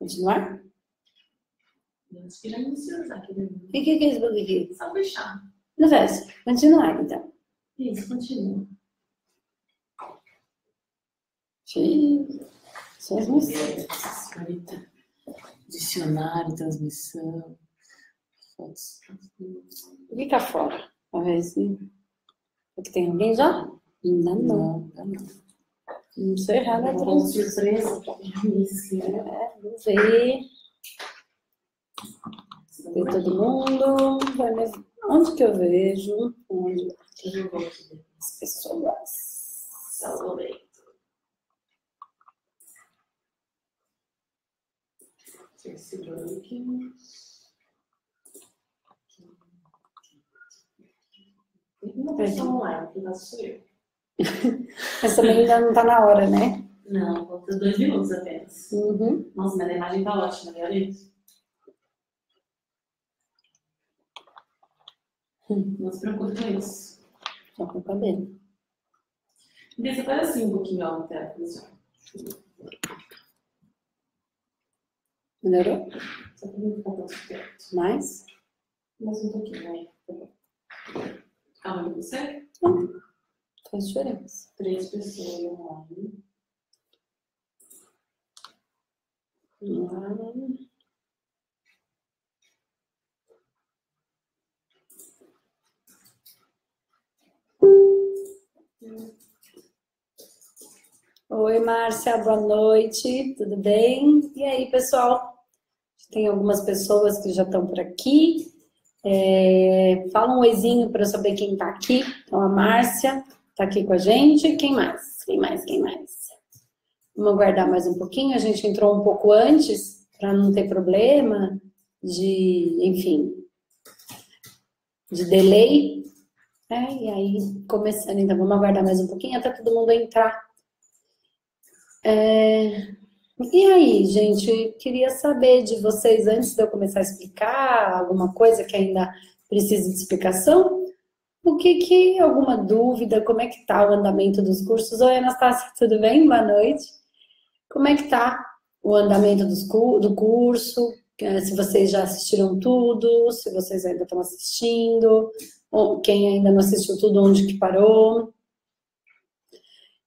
Continuar? Eu acho que já iniciou já. E o que é esse bagulho aqui? Só fechar. No verso. Continuar, então. Isso, continua. Dicionário, transmissão, fotos. Fica fora. Pra ver se... Tem alguém já? Ainda não. Não sei errar a surpresa. Vamos ver. Ver todo mundo. Onde que eu vejo? Onde? As pessoas. Salvamento. Tem uma pessoa online, que sou eu. Mas também ainda não tá na hora, né? Não, falta 2 minutos apenas. Uhum. Nossa, mas a imagem tá ótima, né? Olha isso. Não se preocupe com isso. Só com o cabelo. Você faz assim um pouquinho, ó, no teto. Melhorou? Só pra não ficar tão perto. Mais? Mais um pouquinho, né? Calma, você? Faz diferença. 3 pessoas online. Oi, Márcia, boa noite, tudo bem? E aí, pessoal? Tem algumas pessoas que já estão por aqui. Fala um oizinho para eu saber quem está aqui. Então, a Márcia está aqui com a gente. Quem mais? Quem mais? Vamos aguardar mais um pouquinho. A gente entrou um pouco antes, para não ter problema enfim, de delay. E aí, começando, então, vamos aguardar mais um pouquinho até todo mundo entrar. E aí, gente, queria saber de vocês, antes de eu começar a explicar alguma coisa que ainda precisa de explicação, alguma dúvida, como é que tá o andamento dos cursos? Oi, Anastácia, tudo bem? Boa noite. Como é que tá o andamento do curso? Se vocês já assistiram tudo, se vocês ainda estão assistindo, ou quem ainda não assistiu tudo, onde que parou?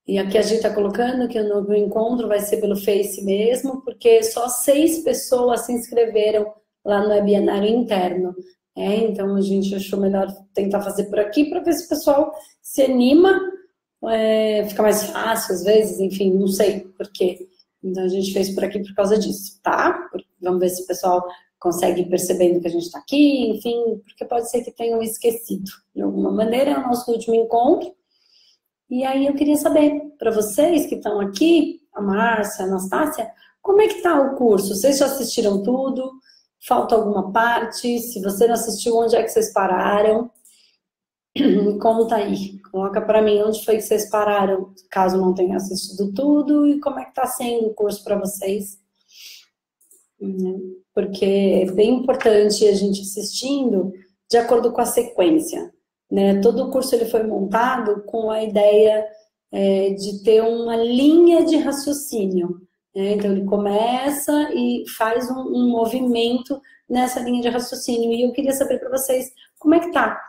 E aqui a gente está colocando que o novo encontro vai ser pelo Face mesmo, porque só 6 pessoas se inscreveram lá no webinário interno. Então a gente achou melhor tentar fazer por aqui para ver se o pessoal se anima, fica mais fácil às vezes, enfim, não sei por quê. Então a gente fez por aqui por causa disso, tá? Vamos ver se o pessoal consegue ir percebendo que a gente está aqui, enfim, porque pode ser que tenham esquecido. De alguma maneira, é o nosso último encontro. E aí eu queria saber, para vocês que estão aqui, a Márcia, a Anastácia, como é que está o curso? Vocês já assistiram tudo? Falta alguma parte? Se você não assistiu, onde é que vocês pararam? Conta aí, coloca para mim onde foi que vocês pararam, caso não tenham assistido tudo, e como é que está sendo o curso para vocês. Porque é bem importante a gente assistindo de acordo com a sequência. Todo o curso ele foi montado com a ideia de ter uma linha de raciocínio. Então, ele começa e faz um movimento nessa linha de raciocínio. E eu queria saber para vocês como é que tá,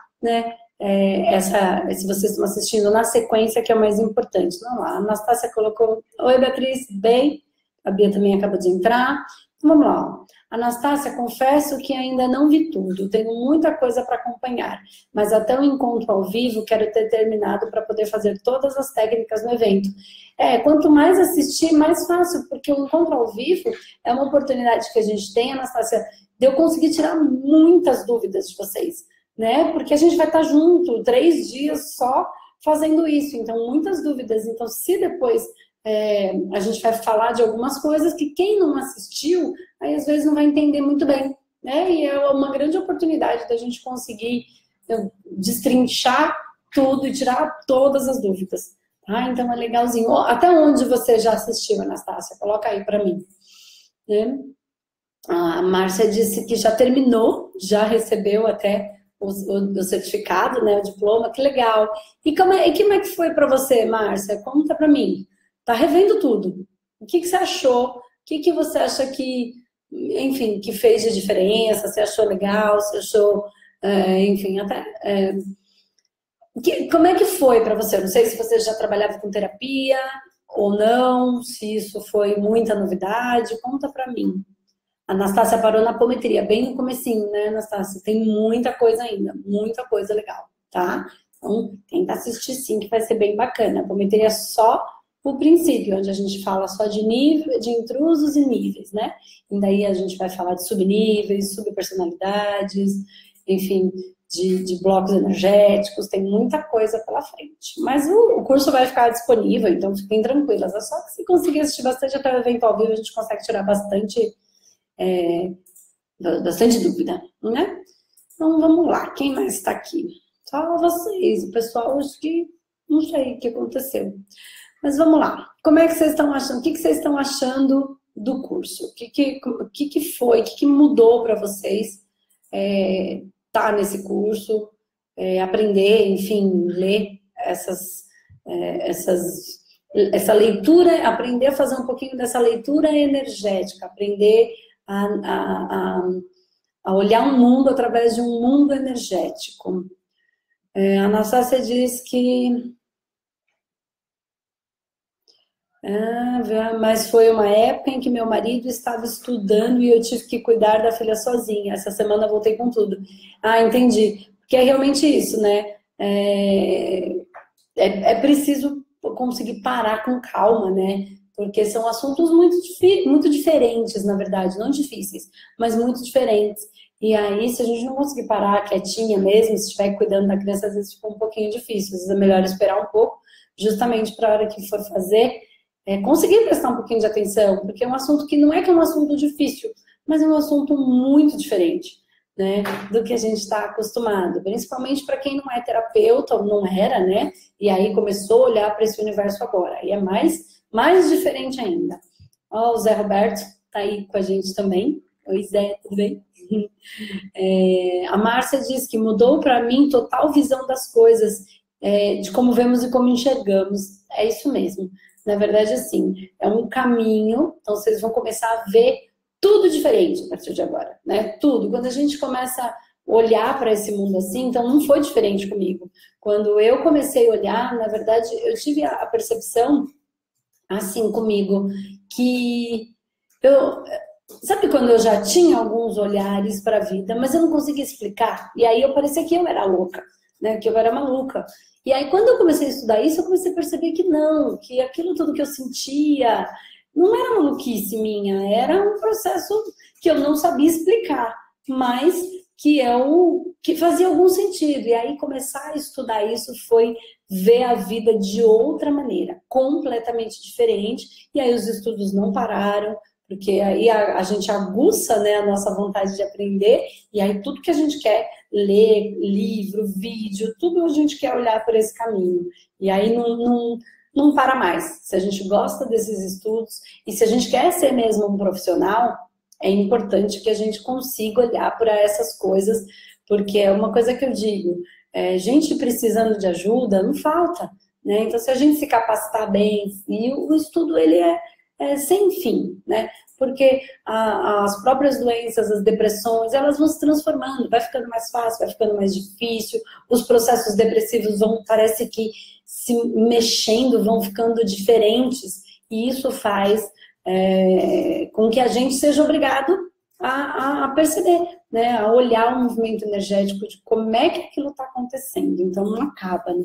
se vocês estão assistindo na sequência, que é o mais importante. Vamos lá, a Anastácia colocou... Oi, Beatriz, bem? A Bia também acaba de entrar. Vamos lá. Anastácia, confesso que ainda não vi tudo, tenho muita coisa para acompanhar, mas até o encontro ao vivo quero ter terminado para poder fazer todas as técnicas no evento. Quanto mais assistir, mais fácil, porque o encontro ao vivo é uma oportunidade que a gente tem, Anastácia, de eu conseguir tirar muitas dúvidas de vocês, porque a gente vai estar junto 3 dias só fazendo isso, então muitas dúvidas. Então, se depois a gente vai falar de algumas coisas que quem não assistiu, aí às vezes não vai entender muito bem, e é uma grande oportunidade da gente conseguir destrinchar tudo e tirar todas as dúvidas, tá? Então é legalzinho. Até onde você já assistiu, Anastácia? Coloca aí para mim. A Márcia disse que já terminou, já recebeu até o certificado, o diploma, que legal. E como é que foi para você, Márcia? Conta para mim. Tá revendo tudo. O que você achou? O que você acha que enfim, que fez de diferença, se achou legal, se achou, enfim, até... como é que foi para você? Eu não sei se você já trabalhava com terapia ou não, se isso foi muita novidade, conta para mim. A Anastácia parou na apometria, bem no comecinho, né, Anastácia? Tem muita coisa ainda, muita coisa legal, tá? Então, tenta assistir sim, que vai ser bem bacana. A apometria é só o princípio, onde a gente fala só de nível, de intrusos e níveis, né? E daí a gente vai falar de subníveis, subpersonalidades, enfim, de blocos energéticos, tem muita coisa pela frente. Mas o curso vai ficar disponível, então fiquem tranquilas. É só que se conseguir assistir bastante até o evento ao vivo, a gente consegue tirar bastante dúvida, né? Então vamos lá, quem mais está aqui? Só vocês, o pessoal, acho que não sei o que aconteceu. Mas vamos lá, como é que vocês estão achando? O que vocês estão achando do curso? O que foi? O que mudou para vocês tá nesse curso? Aprender, enfim, ler essa leitura, aprender a fazer um pouquinho dessa leitura energética, aprender a olhar o mundo através de um mundo energético. A Anastácia diz que... mas foi uma época em que meu marido estava estudando e eu tive que cuidar da filha sozinha. Essa semana eu voltei com tudo. Entendi. Porque é realmente isso, né? É preciso conseguir parar com calma, né? Porque são assuntos muito diferentes, na verdade. Não difíceis, mas muito diferentes. E aí, se a gente não conseguir parar quietinha mesmo, se estiver cuidando da criança, às vezes fica um pouquinho difícil. Às vezes é melhor esperar um pouco, justamente para a hora que for fazer... conseguir prestar um pouquinho de atenção, porque é um assunto que não é que é um assunto difícil, mas é um assunto muito diferente, né, do que a gente está acostumado, principalmente para quem não é terapeuta ou não era, né, e aí começou a olhar para esse universo agora, e é mais diferente ainda. O Zé Roberto tá aí com a gente também. Oi, Zé, tudo bem? A Márcia diz que mudou para mim total visão das coisas, de como vemos e como enxergamos. É isso mesmo. Na verdade, assim, é um caminho, então vocês vão começar a ver tudo diferente a partir de agora, né? Tudo. Quando a gente começa a olhar para esse mundo assim, então não foi diferente comigo. Quando eu comecei a olhar, na verdade, eu tive a percepção, assim, comigo, que sabe quando eu já tinha alguns olhares para a vida, mas eu não conseguia explicar? E aí eu parecia que eu era louca, né? Que eu era maluca. E aí, quando eu comecei a estudar isso, eu comecei a perceber que não, que aquilo tudo que eu sentia não era maluquice minha, era um processo que eu não sabia explicar, mas que fazia algum sentido. E aí, começar a estudar isso foi ver a vida de outra maneira, completamente diferente. E aí, os estudos não pararam, porque aí a gente aguça, né, a nossa vontade de aprender, e aí tudo que a gente quer ler, livro, vídeo, tudo a gente quer olhar por esse caminho. E aí não para mais. Se a gente gosta desses estudos, e se a gente quer ser mesmo um profissional, é importante que a gente consiga olhar para essas coisas, porque é uma coisa que eu digo, gente precisando de ajuda, não falta, né? Então, se a gente se capacitar bem, e o estudo, ele é sem fim, né? Porque as próprias doenças, as depressões, elas vão se transformando, vai ficando mais fácil, vai ficando mais difícil, os processos depressivos parece que se mexendo, vão ficando diferentes, e isso faz com que a gente seja obrigado a perceber, né? A olhar o movimento energético de como é que aquilo está acontecendo, então não acaba, né?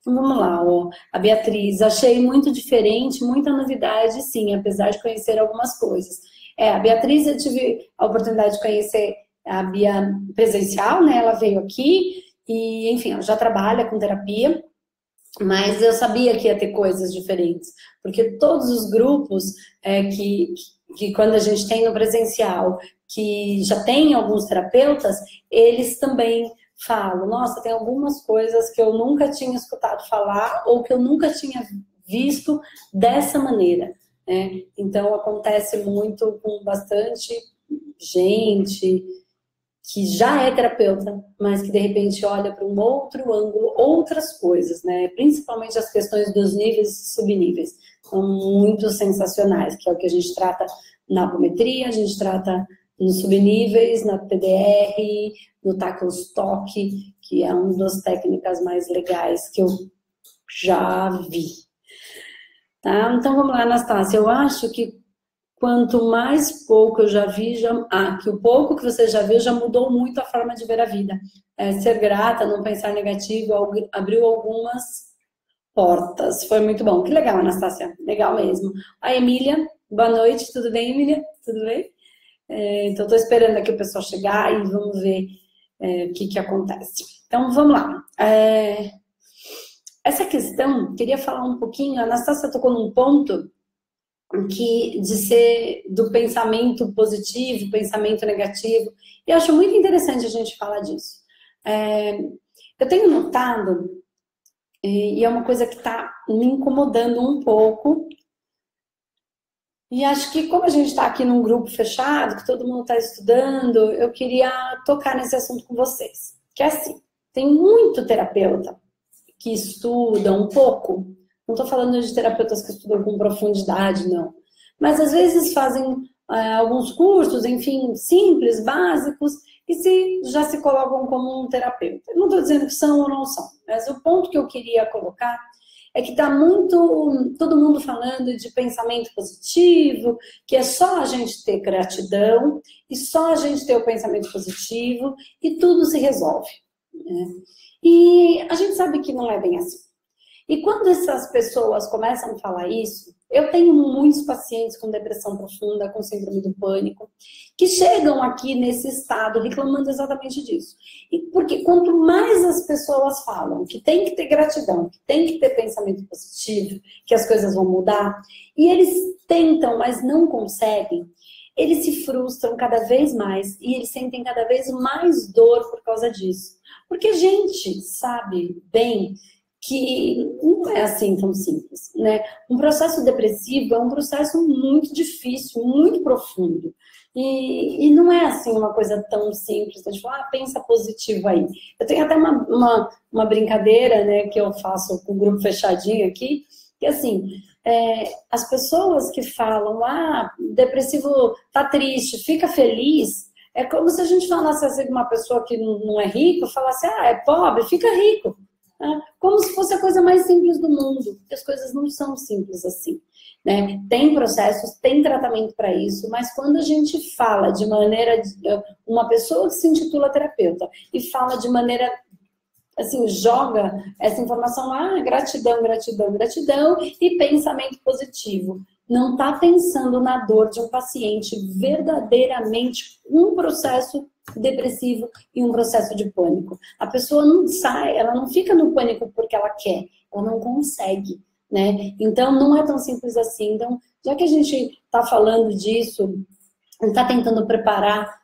Então, vamos lá, a Beatriz, achei muito diferente, muita novidade, sim, apesar de conhecer algumas coisas. A Beatriz, eu tive a oportunidade de conhecer a Bia presencial, né, ela veio aqui, e, enfim, ela já trabalha com terapia, mas eu sabia que ia ter coisas diferentes, porque todos os grupos que quando a gente tem no presencial, que já tem alguns terapeutas, eles também falo, nossa, tem algumas coisas que eu nunca tinha escutado falar ou que eu nunca tinha visto dessa maneira, né? Então, acontece muito com bastante gente que já é terapeuta, mas que de repente olha para um outro ângulo, outras coisas, né? Principalmente as questões dos níveis e subníveis, são muito sensacionais, que é o que a gente trata na apometria, a gente trata nos subníveis, na PDR, no Tackle-Stock, que é uma das técnicas mais legais que eu já vi. Tá? Então, vamos lá, Anastácia. Eu acho que quanto mais pouco eu já vi, que o pouco que você já viu já mudou muito a forma de ver a vida. Ser grata, não pensar negativo, abriu algumas portas. Foi muito bom. Que legal, Anastácia. Legal mesmo. A Emília, boa noite. Tudo bem, Emília? Tudo bem? Então, estou esperando aqui o pessoal chegar e vamos ver o que acontece. Então, vamos lá. Essa questão, queria falar um pouquinho, a Anastácia tocou num ponto de ser do pensamento positivo, pensamento negativo, e eu acho muito interessante a gente falar disso. Eu tenho notado, e é uma coisa que está me incomodando um pouco, e acho que como a gente está aqui num grupo fechado, que todo mundo está estudando, eu queria tocar nesse assunto com vocês. Que é assim, tem muito terapeuta que estuda um pouco, não estou falando de terapeutas que estudam com profundidade, não. Mas às vezes fazem alguns cursos, enfim, simples, básicos, e já se colocam como um terapeuta. Eu não estou dizendo que são ou não são, mas o ponto que eu queria colocar é que está todo mundo falando de pensamento positivo, que é só a gente ter gratidão, e só a gente ter o pensamento positivo, e tudo se resolve. Né? E a gente sabe que não é bem assim. E quando essas pessoas começam a falar isso, eu tenho muitos pacientes com depressão profunda, com síndrome do pânico, que chegam aqui nesse estado reclamando exatamente disso. E porque quanto mais as pessoas falam que tem que ter gratidão, que tem que ter pensamento positivo, que as coisas vão mudar, e eles tentam, mas não conseguem, eles se frustram cada vez mais e eles sentem cada vez mais dor por causa disso. Porque a gente sabe bem que não é assim tão simples, né? Um processo depressivo é um processo muito difícil, muito profundo. E não é assim uma coisa tão simples, né? Tipo, pensa positivo aí. Eu tenho até uma brincadeira, né, que eu faço com o grupo fechadinho aqui, que assim, as pessoas que falam, depressivo tá triste, fica feliz, é como se a gente falasse assim, uma pessoa que não é rico, falasse, é pobre, fica rico. Como se fosse a coisa mais simples do mundo, porque as coisas não são simples assim, né? Tem processos, tem tratamento para isso, mas quando a gente fala de maneira, uma pessoa que se intitula terapeuta e fala de maneira, assim, joga essa informação lá, gratidão, gratidão, gratidão e pensamento positivo. Não está pensando na dor de um paciente verdadeiramente um processo depressivo e um processo de pânico. A pessoa não sai, ela não fica no pânico porque ela quer, ela não consegue, né? Então, não é tão simples assim. Então, já que a gente está falando disso, está tentando preparar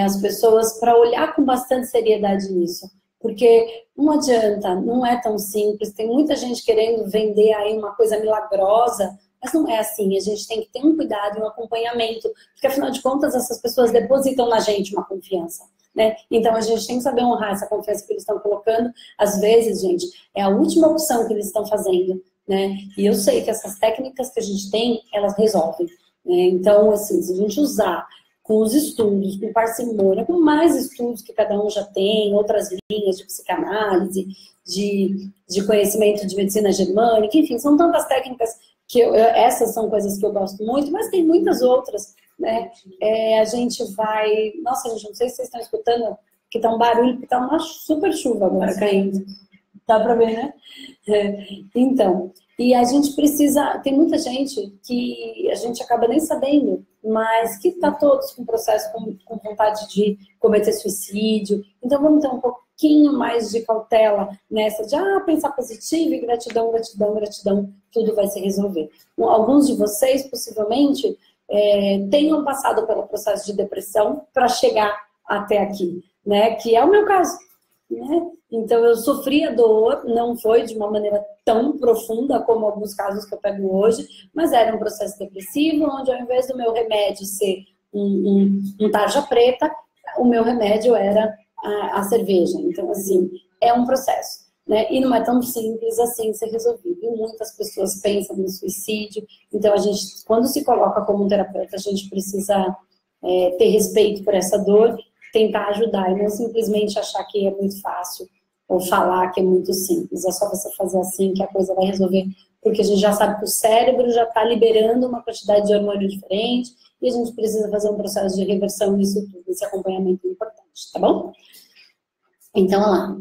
as pessoas para olhar com bastante seriedade nisso. Porque não adianta, não é tão simples. Tem muita gente querendo vender aí uma coisa milagrosa, mas não é assim, a gente tem que ter um cuidado e um acompanhamento, porque afinal de contas essas pessoas depositam na gente uma confiança, né? Então a gente tem que saber honrar essa confiança que eles estão colocando. Às vezes, gente, é a última opção que eles estão fazendo, né? E eu sei que essas técnicas que a gente tem, elas resolvem, né? Então, assim, se a gente usar com os estudos, com parcimônia, com mais estudos que cada um já tem, outras linhas de psicanálise, de conhecimento de medicina germânica, enfim, são tantas técnicas que essas são coisas que eu gosto muito, mas tem muitas outras, né? A gente vai... Nossa, gente, não sei se vocês estão escutando, que tá um barulho, porque tá uma super chuva agora caindo. Dá pra ver, né? Então, e a gente precisa... Tem muita gente que a gente acaba nem sabendo, mas que tá todos com processo, com vontade de cometer suicídio. Então, vamos ter um pouquinho mais de cautela nessa de pensar positivo e gratidão, gratidão, gratidão, tudo vai se resolver. Alguns de vocês, possivelmente, tenham passado pelo processo de depressão para chegar até aqui, né? Que é o meu caso, né? Então, eu sofri a dor, não foi de uma maneira tão profunda como alguns casos que eu pego hoje, mas era um processo depressivo, onde ao invés do meu remédio ser um tarja preta, o meu remédio era a cerveja. Então, assim, é um processo. né? E não é tão simples assim ser resolvido. E muitas pessoas pensam no suicídio. Então, a gente, quando se coloca como um terapeuta, a gente precisa ter respeito por essa dor, tentar ajudar e não simplesmente achar que é muito fácil ou falar que é muito simples. É só você fazer assim que a coisa vai resolver, porque a gente já sabe que o cérebro já está liberando uma quantidade de hormônio diferente e a gente precisa fazer um processo de reversão nisso tudo. Esse acompanhamento é importante, tá bom? Então, olha lá.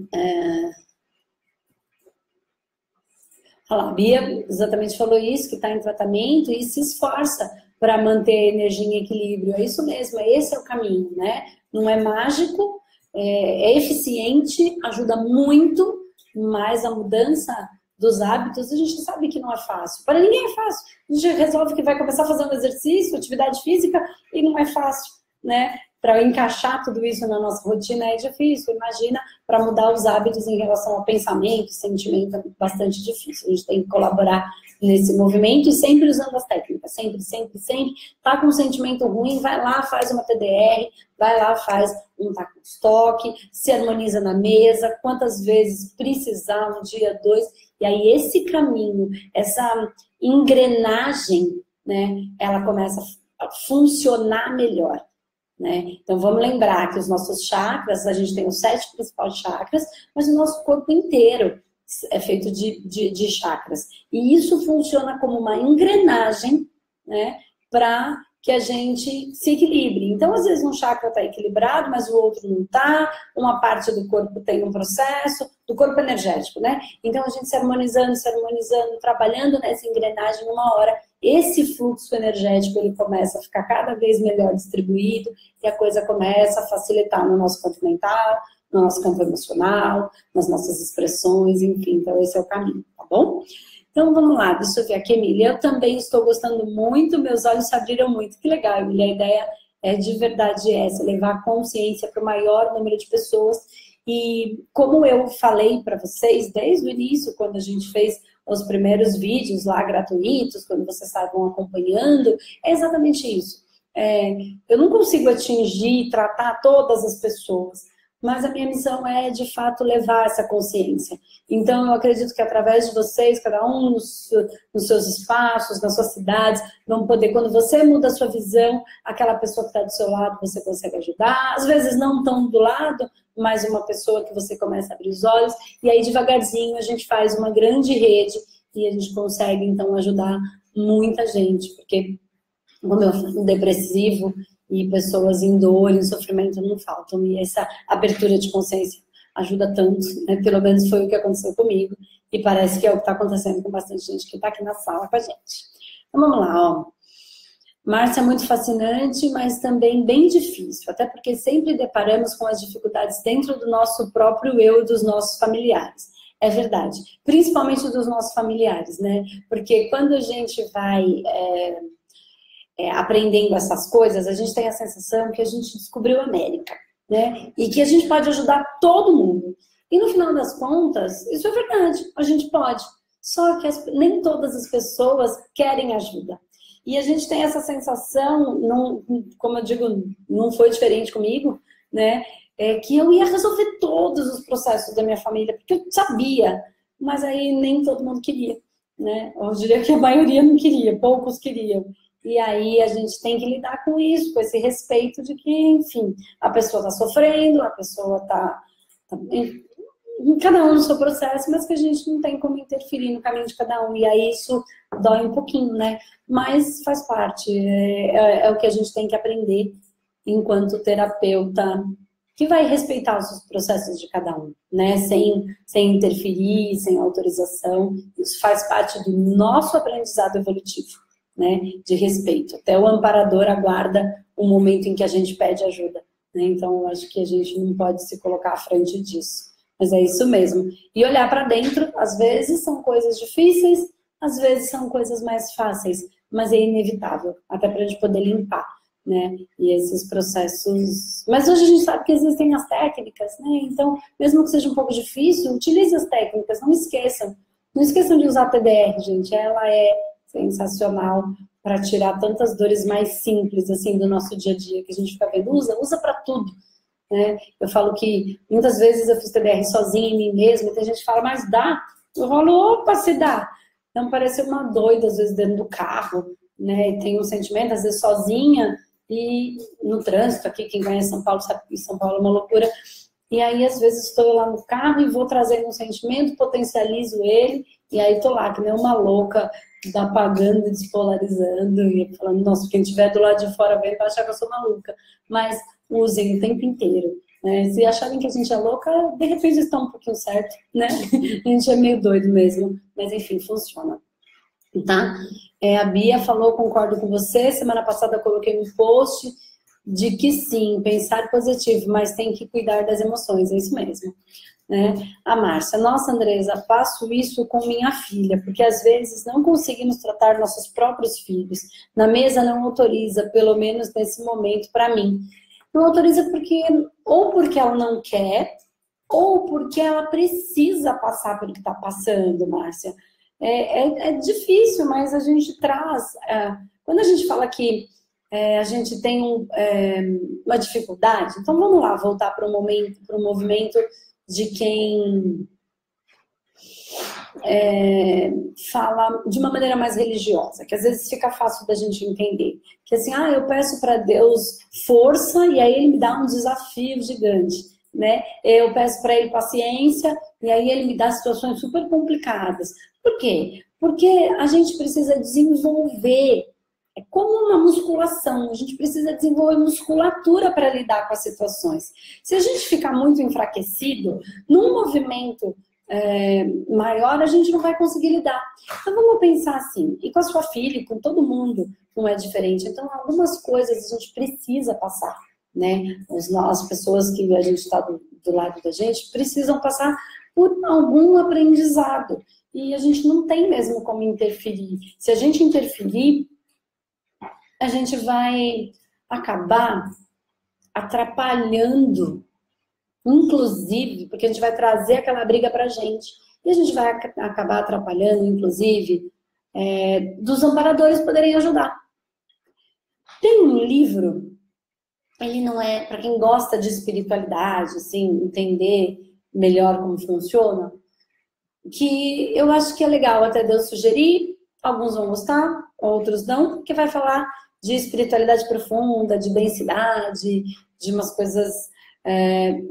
Olha lá, a Bia exatamente falou isso, que está em tratamento e se esforça para manter a energia em equilíbrio. É isso mesmo, esse é o caminho, né? Não é mágico, é eficiente, ajuda muito, mas a mudança dos hábitos, a gente sabe que não é fácil. Para ninguém é fácil. A gente resolve que vai começar fazendo exercício, atividade física, e não é fácil, né? Para encaixar tudo isso na nossa rotina é difícil. Imagina, para mudar os hábitos em relação ao pensamento, sentimento, é bastante difícil. A gente tem que colaborar nesse movimento e sempre usando as técnicas. Sempre, sempre, sempre. Tá com um sentimento ruim, vai lá, faz uma TDR, vai lá, faz um toque, se harmoniza na mesa, quantas vezes precisar, um dia, dois. E aí esse caminho, essa engrenagem, né, ela começa a funcionar melhor. Né? Então, vamos lembrar que os nossos chakras, a gente tem os 7 principais chakras, mas o nosso corpo inteiro é feito de chakras. E isso funciona como uma engrenagem, né, para que a gente se equilibre. Então, às vezes, um chakra está equilibrado, mas o outro não está. Uma parte do corpo tem um processo, do corpo energético, né? Então, a gente se harmonizando, trabalhando nessa engrenagem, uma hora, esse fluxo energético, ele começa a ficar cada vez melhor distribuído e a coisa começa a facilitar no nosso campo mental, no nosso campo emocional, nas nossas expressões, enfim. Então, esse é o caminho, tá bom? Então, vamos lá, deixa eu ver aqui, Emília. Eu também estou gostando muito, meus olhos se abriram muito. Que legal, Emília. A ideia é de verdade essa, levar a consciência para o maior número de pessoas. E como eu falei para vocês desde o início, quando a gente fez os primeiros vídeos lá gratuitos, quando vocês estavam acompanhando, é exatamente isso. Eu não consigo atingir, tratar todas as pessoas, mas a minha missão é, de fato, levar essa consciência. Então, eu acredito que através de vocês, cada um nos seus espaços, nas suas cidades, vão poder, quando você muda a sua visão, aquela pessoa que está do seu lado, você consegue ajudar. Às vezes não tão do lado, mas uma pessoa que você começa a abrir os olhos. E aí, devagarzinho, a gente faz uma grande rede e a gente consegue, então, ajudar muita gente. Porque, como eu falo, depressivo e pessoas em dor, em sofrimento não faltam. E essa abertura de consciência ajuda tanto, né? Pelo menos foi o que aconteceu comigo. E parece que é o que está acontecendo com bastante gente que está aqui na sala com a gente. Então vamos lá, ó. Márcia é muito fascinante, mas também bem difícil. Até porque sempre deparamos com as dificuldades dentro do nosso próprio eu e dos nossos familiares. É verdade. Principalmente dos nossos familiares, né? Porque quando a gente vai aprendendo essas coisas, a gente tem a sensação que a gente descobriu a América, né? E que a gente pode ajudar todo mundo. E no final das contas, isso é verdade, a gente pode. Só que nem todas as pessoas querem ajuda. E a gente tem essa sensação, não, como eu digo, não foi diferente comigo, né? Que eu ia resolver todos os processos da minha família, porque eu sabia, mas aí nem todo mundo queria, né? Eu diria que a maioria não queria, poucos queriam. E aí a gente tem que lidar com isso, com esse respeito de que, enfim, a pessoa está sofrendo, a pessoa está cada um no seu processo, mas que a gente não tem como interferir no caminho de cada um. E aí isso dói um pouquinho, né? Mas faz parte, é o que a gente tem que aprender enquanto terapeuta, que vai respeitar os processos de cada um, né? Sem interferir, sem autorização. Isso faz parte do nosso aprendizado evolutivo, né, de respeito. Até o amparador aguarda o momento em que a gente pede ajuda, né? Então, eu acho que a gente não pode se colocar à frente disso. Mas é isso mesmo. E olhar para dentro, às vezes são coisas difíceis, às vezes são coisas mais fáceis, mas é inevitável, até para a gente poder limpar, né? E esses processos... Mas hoje a gente sabe que existem as técnicas, né? Então, mesmo que seja um pouco difícil, utilize as técnicas, não esqueçam. Não esqueçam de usar a TDR, gente. Ela é sensacional para tirar tantas dores mais simples, assim, do nosso dia a dia, que a gente fica vendo. Usa para tudo. né? Eu falo que muitas vezes eu fiz TDR sozinha em mim mesma, e tem gente que fala, mas dá? Eu falo, opa, se dá. Então parece uma doida, às vezes, dentro do carro, né? E tem um sentimento, às vezes, sozinha, e no trânsito aqui, quem conhece São Paulo sabe que São Paulo é uma loucura. E aí, às vezes, estou lá no carro e vou trazendo um sentimento, potencializo ele, e aí estou lá, que nem uma louca, apagando, despolarizando, e falando, nossa, quem estiver do lado de fora vai achar que eu sou maluca. Mas usem o tempo inteiro, né? Se acharem que a gente é louca, de repente está um pouquinho certo, né? A gente é meio doido mesmo, mas enfim, funciona. Tá? A Bia falou, concordo com você, semana passada eu coloquei um post de que sim, pensar positivo, mas tem que cuidar das emoções, é isso mesmo. Né? A Márcia, nossa, Andresa, faço isso com minha filha, porque às vezes não conseguimos tratar nossos próprios filhos. Na mesa não autoriza, pelo menos nesse momento, para mim. Não autoriza porque, ou porque ela não quer, ou porque ela precisa passar pelo que está passando, Márcia. É difícil, mas a gente traz... quando a gente fala que a gente tem uma dificuldade, então vamos lá, voltar para o movimento de quem fala de uma maneira mais religiosa, que às vezes fica fácil da gente entender. Que assim, eu peço para Deus força e aí ele me dá um desafio gigante, né? Eu peço para ele paciência e aí ele me dá situações super complicadas. Por quê? Porque a gente precisa desenvolver, é como uma musculação, a gente precisa desenvolver musculatura para lidar com as situações. Se a gente ficar muito enfraquecido, num movimento maior, a gente não vai conseguir lidar. Então vamos pensar assim, e com a sua filha, com todo mundo, não é diferente. Então algumas coisas a gente precisa passar, né? As pessoas que a gente está do lado da gente precisam passar por algum aprendizado. E a gente não tem mesmo como interferir. Se a gente interferir, a gente vai acabar atrapalhando, inclusive, porque a gente vai trazer aquela briga pra gente. E a gente vai acabar atrapalhando, inclusive, dos amparadores poderem ajudar. Tem um livro, ele não é, para quem gosta de espiritualidade, assim, entender melhor como funciona, que eu acho que é legal até Deus sugerir, alguns vão gostar, outros não, porque vai falar de espiritualidade profunda, de densidade, de umas coisas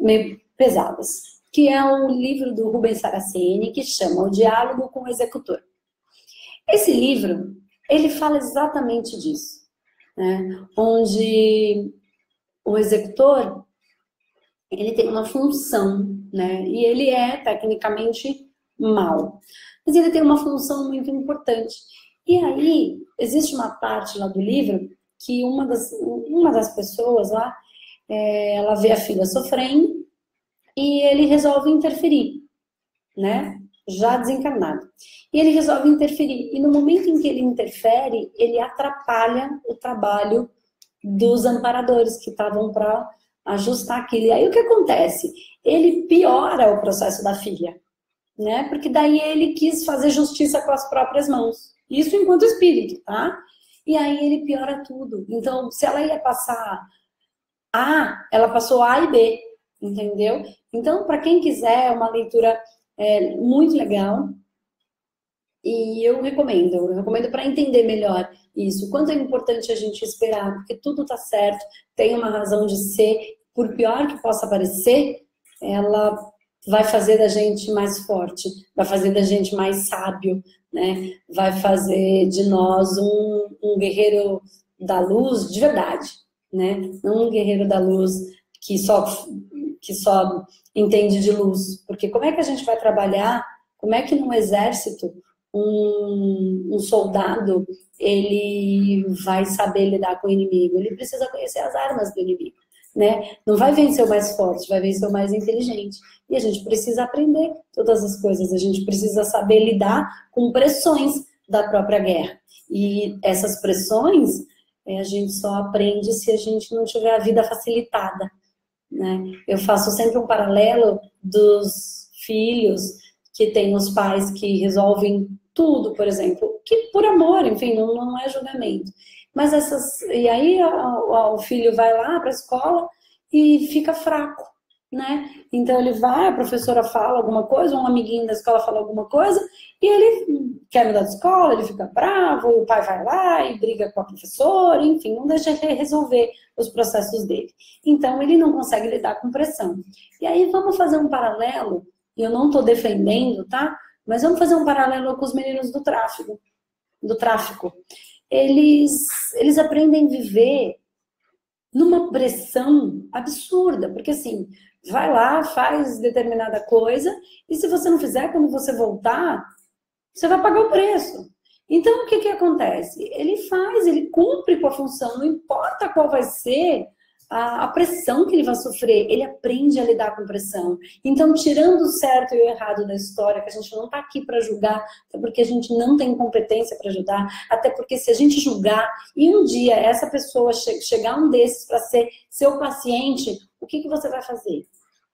meio pesadas, que é um livro do Rubens Saraceni, que chama O Diálogo com o Executor. Esse livro, ele fala exatamente disso, né? Onde o executor, ele tem uma função, né? E ele é, tecnicamente, mau. Mas ele tem uma função muito importante. E aí, existe uma parte lá do livro que uma das pessoas lá, ela vê a filha sofrendo e ele resolve interferir, né? Já desencarnado. E ele resolve interferir. E no momento em que ele interfere, ele atrapalha o trabalho dos amparadores que estavam para ajustar aquilo. E aí o que acontece? Ele piora o processo da filha, né? Porque daí ele quis fazer justiça com as próprias mãos. Isso enquanto espírito, tá? E aí ele piora tudo. Então, se ela ia passar A, ela passou A e B, entendeu? Então, para quem quiser, é uma leitura muito legal. E eu recomendo para entender melhor isso. Quanto é importante a gente esperar, porque tudo tá certo, tem uma razão de ser, por pior que possa parecer, ela vai fazer da gente mais forte, vai fazer da gente mais sábio, né? Vai fazer de nós um guerreiro da luz de verdade, né? Não um guerreiro da luz que só entende de luz. Porque como é que a gente vai trabalhar, como é que num exército um soldado, ele vai saber lidar com o inimigo? Ele precisa conhecer as armas do inimigo, né? Não vai vencer o mais forte, vai vencer o mais inteligente. E a gente precisa aprender todas as coisas, a gente precisa saber lidar com pressões da própria guerra. E essas pressões, a gente só aprende se a gente não tiver a vida facilitada, né? Eu faço sempre um paralelo dos filhos que têm os pais que resolvem tudo, por exemplo, que por amor, enfim, não é julgamento. Mas e aí o filho vai lá para a escola e fica fraco, né? Então ele vai, a professora fala alguma coisa, um amiguinho da escola fala alguma coisa, e ele quer mudar de escola, ele fica bravo, o pai vai lá e briga com a professora, enfim, não deixa ele resolver os processos dele. Então ele não consegue lidar com pressão. E aí vamos fazer um paralelo, e eu não estou defendendo, tá? Mas vamos fazer um paralelo com os meninos do tráfico. Eles aprendem a viver numa pressão absurda, porque assim, vai lá, faz determinada coisa, e se você não fizer, quando você voltar, você vai pagar o preço. Então, o que acontece? Ele faz, ele cumpre com a função, não importa qual vai ser a pressão que ele vai sofrer, ele aprende a lidar com pressão. Então, tirando o certo e o errado da história, que a gente não está aqui para julgar, até porque a gente não tem competência para ajudar, até porque se a gente julgar e um dia essa pessoa chegar um desses para ser seu paciente, o que você vai fazer?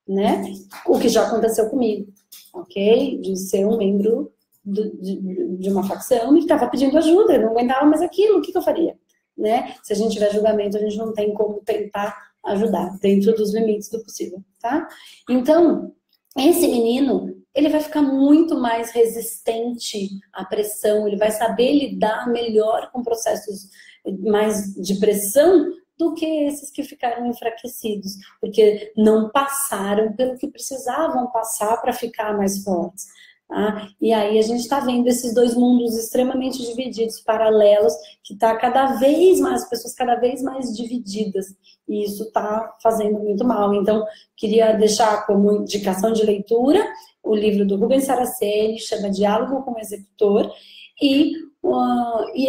Né? O que já aconteceu comigo, ok? De ser um membro de uma facção e que estava pedindo ajuda, eu não aguentava mais aquilo, o que eu faria? Né? Se a gente tiver julgamento, a gente não tem como tentar ajudar, dentro dos limites do possível, tá? Então, esse menino, ele vai ficar muito mais resistente à pressão, ele vai saber lidar melhor com processos mais de pressão do que esses que ficaram enfraquecidos, porque não passaram pelo que precisavam passar para ficar mais fortes. Tá? E aí a gente está vendo esses dois mundos extremamente divididos, paralelos, que está cada vez mais, as pessoas cada vez mais divididas, e isso está fazendo muito mal. Então, queria deixar como indicação de leitura o livro do Rubens Saraceni, chama Diálogo com o Executor, e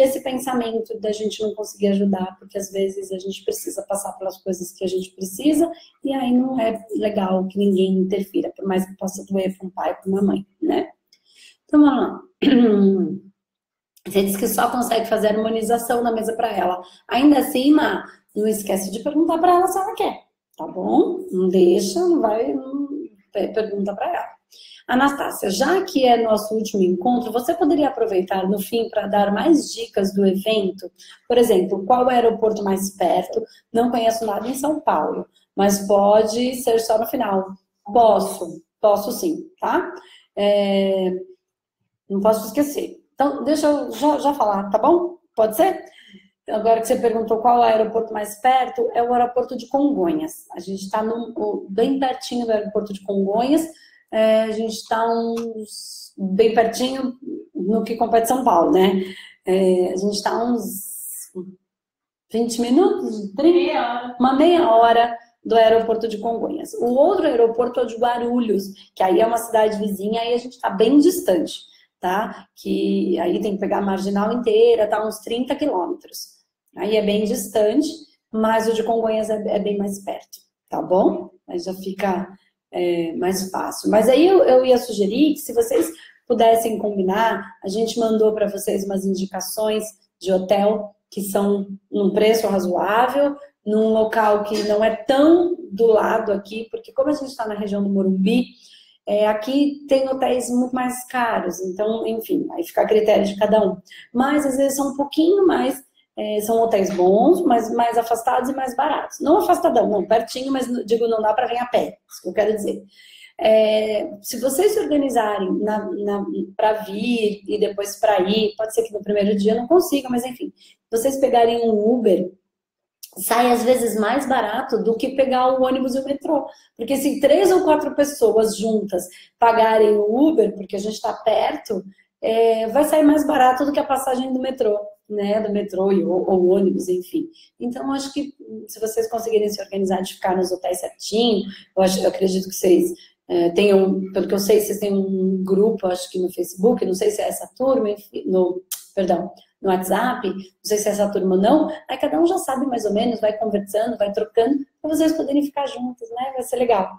esse pensamento da gente não conseguir ajudar, porque às vezes a gente precisa passar pelas coisas que a gente precisa, e aí não é legal que ninguém interfira, por mais que possa doer para um pai, para uma mãe, né? Então, vamos lá. Você disse que só consegue fazer harmonização na mesa para ela. Ainda assim, não esquece de perguntar para ela se ela quer, tá bom? Não deixa, não pergunta para ela. Anastácia, já que é nosso último encontro, você poderia aproveitar no fim para dar mais dicas do evento? Por exemplo, qual é o aeroporto mais perto? Não conheço nada em São Paulo, mas pode ser só no final. Posso sim, tá? Não posso esquecer. Então, deixa eu já falar, tá bom? Pode ser? Agora que você perguntou qual é o aeroporto mais perto, é o aeroporto de Congonhas. A gente está bem pertinho do aeroporto de Congonhas. A gente está bem pertinho no que compete São Paulo, né? A gente está uns 20 minutos, 30, uma meia hora do aeroporto de Congonhas. O outro aeroporto é o de Guarulhos, que aí é uma cidade vizinha, aí a gente está bem distante, tá? Que aí tem que pegar a marginal inteira, tá uns 30 quilômetros. Aí é bem distante, mas o de Congonhas é bem mais perto, tá bom? Aí já fica mais fácil. Mas aí eu ia sugerir que se vocês pudessem combinar, a gente mandou para vocês umas indicações de hotel que são num preço razoável, num local que não é tão do lado aqui, porque como a gente está na região do Morumbi, aqui tem hotéis muito mais caros, então, enfim, aí fica a critério de cada um. Mas às vezes são um pouquinho mais, são hotéis bons, mas mais afastados e mais baratos. Não afastadão, não, pertinho, mas digo, não dá para vir a pé, isso que eu quero dizer. Se vocês se organizarem para vir e depois para ir, pode ser que no primeiro dia não consiga, mas enfim, vocês pegarem um Uber, sai às vezes mais barato do que pegar o ônibus e o metrô. Porque se 3 ou 4 pessoas juntas pagarem o Uber, porque a gente está perto, vai sair mais barato do que a passagem do metrô, né? Do metrô ou ônibus, enfim. Então, acho que se vocês conseguirem se organizar de ficar nos hotéis certinho, eu acredito que vocês tenham, pelo que eu sei, vocês têm um grupo, acho que no Facebook, não sei se é essa turma, enfim, no WhatsApp, não sei se é essa turma ou não, aí cada um já sabe mais ou menos, vai conversando, vai trocando, para vocês poderem ficar juntos, né? Vai ser legal.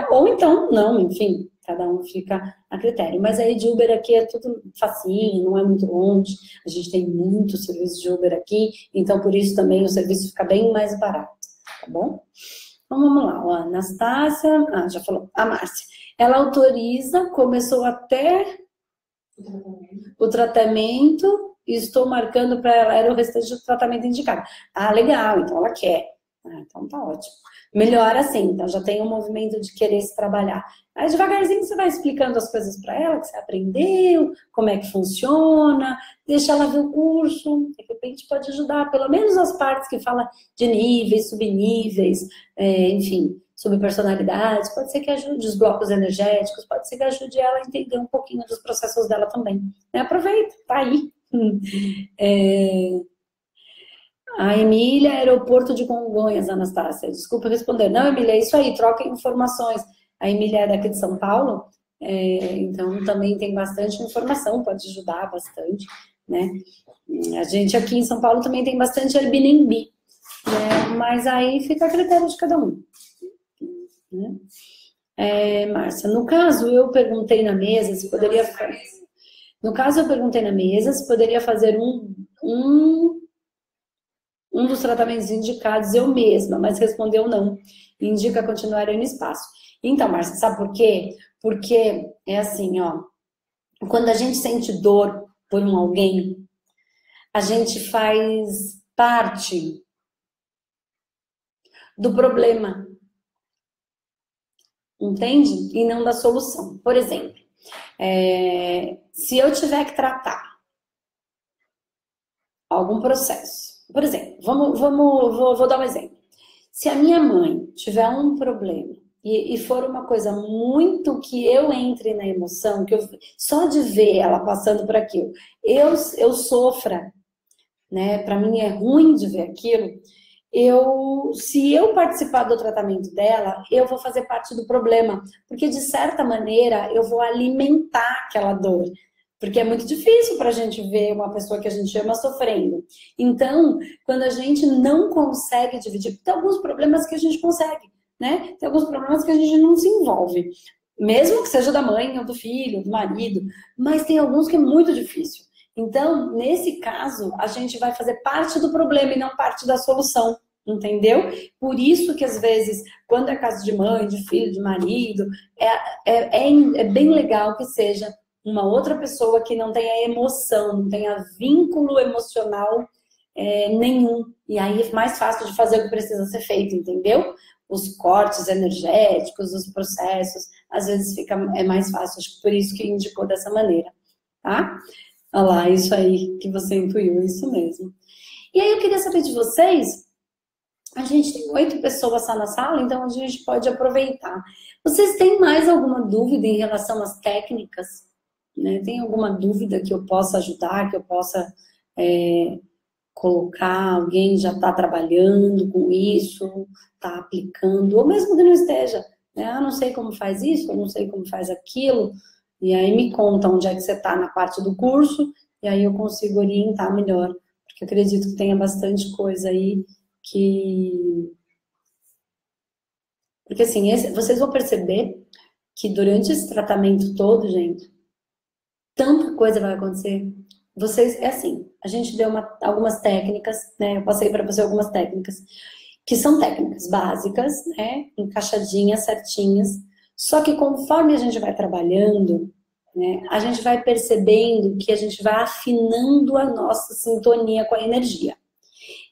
Ou então, não, enfim, cada um fica a critério. Mas aí de Uber aqui é tudo facinho, não é muito longe, a gente tem muito serviço de Uber aqui, então por isso também o serviço fica bem mais barato, tá bom? Então vamos lá, a Anastácia, já falou, a Márcia, ela autoriza, começou até o tratamento, e estou marcando para ela, era o restante do tratamento indicado. Ah, legal, então ela quer. Ah, então tá ótimo. Melhor assim, então já tem um movimento de querer se trabalhar. Aí devagarzinho você vai explicando as coisas para ela, que você aprendeu, como é que funciona, deixa ela ver o curso, de repente pode ajudar, pelo menos as partes que fala de níveis, subníveis, enfim, sobre personalidades, pode ser que ajude os blocos energéticos, pode ser que ajude ela a entender um pouquinho dos processos dela também. Aproveita, tá aí. A Emília, aeroporto de Congonhas, Anastácia. Desculpa responder. Não, Emília, é isso aí, troca informações. A Emília é daqui de São Paulo, então também tem bastante informação, pode ajudar bastante, né? A gente aqui em São Paulo também tem bastante Airbnb, né? Mas aí fica a critério de cada um. Né? Márcia, no caso, eu perguntei na mesa se poderia fazer... No caso, eu perguntei na mesa se poderia fazer um dos tratamentos indicados eu mesma, mas respondeu não. Indica continuar no espaço. Então, Márcia, sabe por quê? Porque é assim, ó. Quando a gente sente dor por alguém, a gente faz parte do problema. Entende? E não da solução. Por exemplo, se eu tiver que tratar algum processo, por exemplo, vou dar um exemplo. Se a minha mãe tiver um problema e for uma coisa muito que eu entre na emoção, que só de ver ela passando por aquilo, eu sofra, né? Para mim é ruim de ver aquilo. Se eu participar do tratamento dela, eu vou fazer parte do problema, porque de certa maneira eu vou alimentar aquela dor. Porque é muito difícil para a gente ver uma pessoa que a gente ama sofrendo. Então, quando a gente não consegue dividir, tem alguns problemas que a gente consegue, né? Tem alguns problemas que a gente não se envolve. Mesmo que seja da mãe, ou do filho, do marido. Mas tem alguns que é muito difícil. Então, nesse caso, a gente vai fazer parte do problema e não parte da solução. Entendeu? Por isso que às vezes, quando é caso de mãe, de filho, de marido, é bem legal que seja uma outra pessoa que não tenha emoção, não tenha vínculo emocional nenhum. E aí é mais fácil de fazer o que precisa ser feito, entendeu? Os cortes energéticos, os processos, às vezes é mais fácil. Acho que por isso que indicou dessa maneira, tá? Olha lá, isso aí que você intuiu, isso mesmo. E aí eu queria saber de vocês, a gente tem 8 pessoas na sala, então a gente pode aproveitar. Vocês têm mais alguma dúvida em relação às técnicas? Né? Tem alguma dúvida que eu possa ajudar, que eu possa colocar? Alguém já está trabalhando com isso, está aplicando, ou mesmo que não esteja, né? Eu não sei como faz isso, eu não sei como faz aquilo, e aí me conta onde é que você está na parte do curso, e aí eu consigo orientar melhor, porque eu acredito que tenha bastante coisa aí porque assim, vocês vão perceber que durante esse tratamento todo, gente, tanta coisa vai acontecer. Vocês, assim, a gente deu algumas técnicas, né? Eu passei para você algumas técnicas, que são técnicas básicas, né? Encaixadinhas, certinhas. Só que conforme a gente vai trabalhando, né? A gente vai percebendo que a gente vai afinando a nossa sintonia com a energia.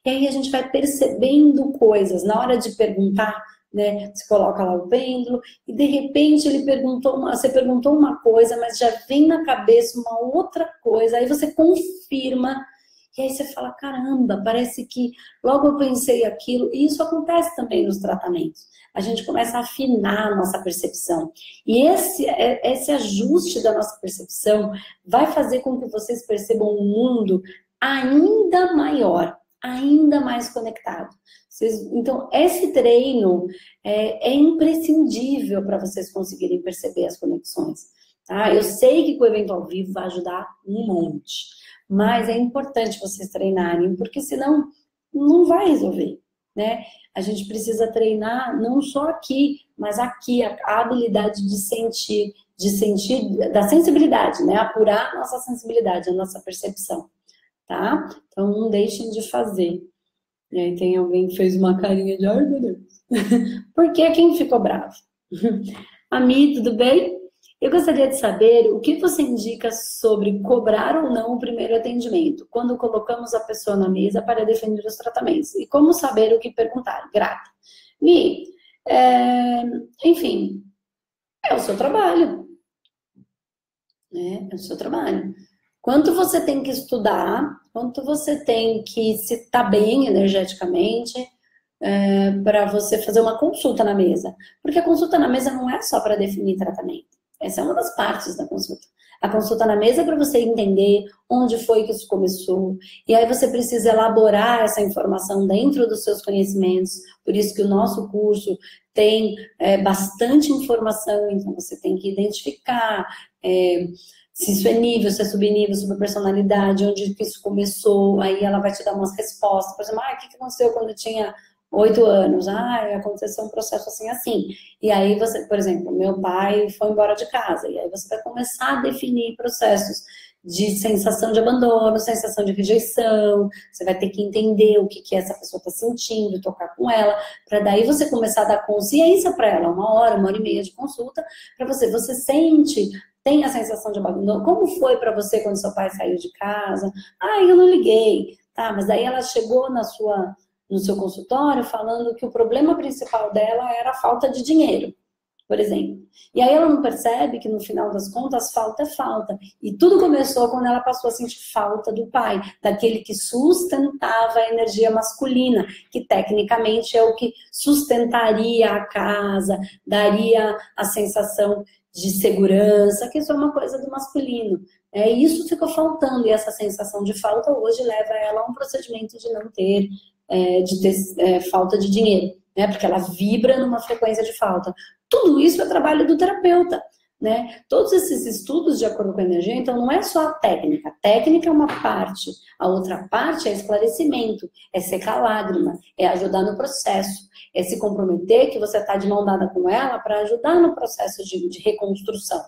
E aí a gente vai percebendo coisas. Na hora de perguntar, né, você coloca lá o pêndulo e de repente você perguntou uma coisa, mas já vem na cabeça uma outra coisa, aí você confirma e aí você fala, caramba, parece que logo eu pensei aquilo. E isso acontece também nos tratamentos. A gente começa a afinar a nossa percepção. E esse ajuste da nossa percepção vai fazer com que vocês percebam um mundo ainda maior, ainda mais conectado. Então, esse treino é imprescindível para vocês conseguirem perceber as conexões. Tá? Eu sei que com o evento ao vivo vai ajudar um monte, mas é importante vocês treinarem, porque senão não vai resolver, né? A gente precisa treinar não só aqui, mas aqui, a habilidade de sentir, da sensibilidade, né? Apurar a nossa sensibilidade, a nossa percepção. Tá? Então, não deixem de fazer. E aí tem alguém que fez uma carinha de, ai meu Deus. Por que quem ficou bravo? Ami, tudo bem? Eu gostaria de saber o que você indica sobre cobrar ou não o primeiro atendimento, quando colocamos a pessoa na mesa para definir os tratamentos. E como saber o que perguntar? Grata. Mi, enfim, é o seu trabalho, né? É o seu trabalho. Quanto você tem que estudar, quanto você tem que se estar bem energeticamente, para você fazer uma consulta na mesa. Porque a consulta na mesa não é só para definir tratamento. Essa é uma das partes da consulta. A consulta na mesa é para você entender onde foi que isso começou. E aí você precisa elaborar essa informação dentro dos seus conhecimentos. Por isso que o nosso curso tem bastante informação. Então você tem que identificar se isso é nível, se é subnível, subpersonalidade, onde que isso começou. Aí ela vai te dar umas respostas. Por exemplo, o que aconteceu quando eu tinha 8 anos, aconteceu um processo assim, assim. E aí você, por exemplo, meu pai foi embora de casa, e aí você vai começar a definir processos de sensação de abandono, sensação de rejeição, você vai ter que entender o que essa pessoa está sentindo, tocar com ela, para daí você começar a dar consciência para ela, 1 hora, 1 hora e meia de consulta, para você sente, tem a sensação de abandono, como foi para você quando seu pai saiu de casa? Eu não liguei, tá, mas daí ela chegou no seu consultório falando que o problema principal dela era a falta de dinheiro, por exemplo. E aí ela não percebe que no final das contas, falta é falta. E tudo começou quando ela passou a sentir falta do pai, daquele que sustentava a energia masculina, que tecnicamente é o que sustentaria a casa, daria a sensação de segurança, que isso é uma coisa do masculino. Isso ficou faltando, e essa sensação de falta hoje leva ela a um procedimento de não ter falta de dinheiro, né? Porque ela vibra numa frequência de falta. Tudo isso é trabalho do terapeuta, né? Todos esses estudos de acordo com a energia, então não é só a técnica. A técnica é uma parte, a outra parte é esclarecimento, é secar lágrima, é ajudar no processo, é se comprometer que você está de mão dada com ela para ajudar no processo de reconstrução.